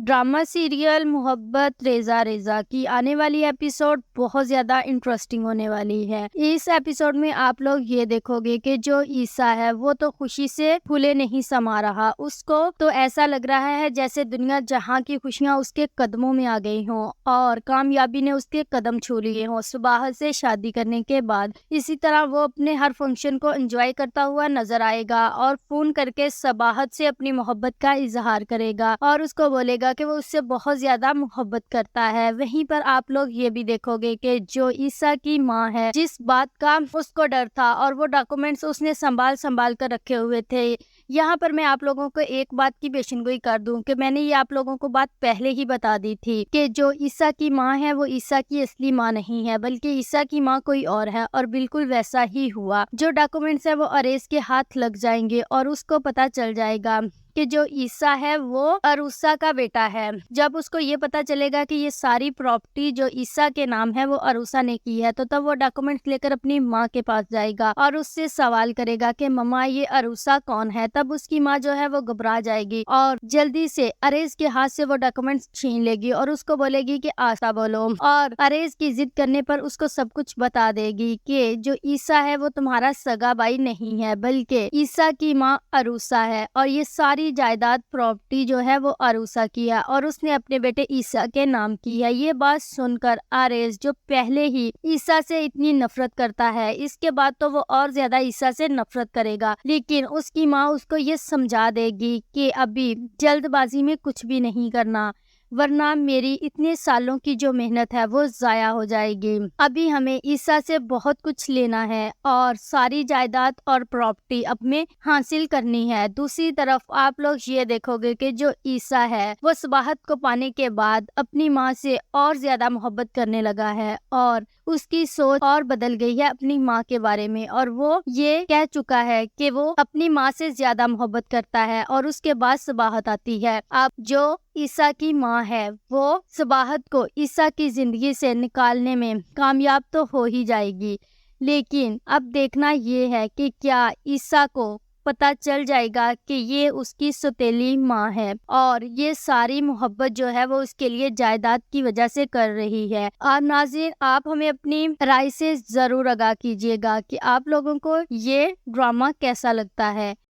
Drama serial मोहब्बत रेजा रेजा की आने वाली एपिसोड बहुत ज्यादा इंटरेस्टिंग होने वाली है। इस एपिसोड में आप लोग ये देखोगे कि जो ईसा है वो तो खुशी से फूले नहीं समा रहा, उसको तो ऐसा लग रहा है जैसे दुनिया जहां की खुशियां उसके कदमों में आ गई हों और कामयाबी ने उसके कदम छू लिए हों सुबह से शादी करने के बाद। इसी तरह वो अपने हर फंक्शन को एंजॉय करता हुआ नजर आएगा और फोन करके सबाहत से अपनी मोहब्बत का इजहार करेगा और उसको बोलेगा कि वो उससे बहुत ज्यादा मोहब्बत करता है। वहीं पर आप लोग ये भी देखोगे कि जो ईसा की माँ है, जिस बात का उसको डर था और वो डॉक्यूमेंट्स उसने संभाल संभाल कर रखे हुए थे। यहाँ पर मैं आप लोगों को एक बात की पेशेनगोई कर दूं कि मैंने ये आप लोगों को बात पहले ही बता दी थी कि जो ईसा की माँ है वो ईसा की असली माँ नहीं है, बल्कि ईसा की माँ कोई और है। और बिल्कुल वैसा ही हुआ। जो डॉक्यूमेंट्स है वो अरेज के हाथ लग जाएंगे और उसको पता चल जाएगा कि जो ईसा है वो अरूसा का बेटा है। जब उसको ये पता चलेगा कि ये सारी प्रॉपर्टी जो ईसा के नाम है वो अरूसा ने की है, तो तब वो डॉक्यूमेंट्स लेकर अपनी माँ के पास जाएगा और उससे सवाल करेगा कि मम्मा ये अरूसा कौन है। तब उसकी माँ जो है वो घबरा जाएगी और जल्दी से अरेज के हाथ से वो डॉक्यूमेंट्स छीन लेगी और उसको बोलेगी कि आशा बोलो, और अरेज की जिद करने पर उसको सब कुछ बता देगी कि जो ईसा है वो तुम्हारा सगा भाई नहीं है, बल्कि ईसा की माँ अरूसा है और ये सारी जायदाद प्रॉपर्टी जो है वो अरूसा की है और उसने अपने बेटे ईसा के नाम की है। ये बात सुनकर आरेज, जो पहले ही ईसा से इतनी नफरत करता है, इसके बाद तो वो और ज्यादा ईसा से नफरत करेगा। लेकिन उसकी माँ उसको ये समझा देगी कि अभी जल्दबाजी में कुछ भी नहीं करना, वरना मेरी इतने सालों की जो मेहनत है वो जाया हो जाएगी। अभी हमें ईसा से बहुत कुछ लेना है और सारी जायदाद और प्रॉपर्टी अब में हासिल करनी है। दूसरी तरफ आप लोग ये देखोगे कि जो ईसा है वो सबाहत को पाने के बाद अपनी माँ से और ज्यादा मोहब्बत करने लगा है और उसकी सोच और बदल गई है अपनी माँ के बारे में, और वो ये कह चुका है कि वो अपनी माँ से ज्यादा मोहब्बत करता है। और उसके बाद सबाहत आती है। अब जो ईसा की माँ है वो सबाहत को ईसा की जिंदगी से निकालने में कामयाब तो हो ही जाएगी, लेकिन अब देखना ये है कि क्या ईसा को पता चल जाएगा कि ये उसकी सौतेली माँ है और ये सारी मोहब्बत जो है वो उसके लिए जायदाद की वजह से कर रही है। और नाज़रीन, आप हमें अपनी राय से जरूर आगाह कीजिएगा कि आप लोगों को ये ड्रामा कैसा लगता है।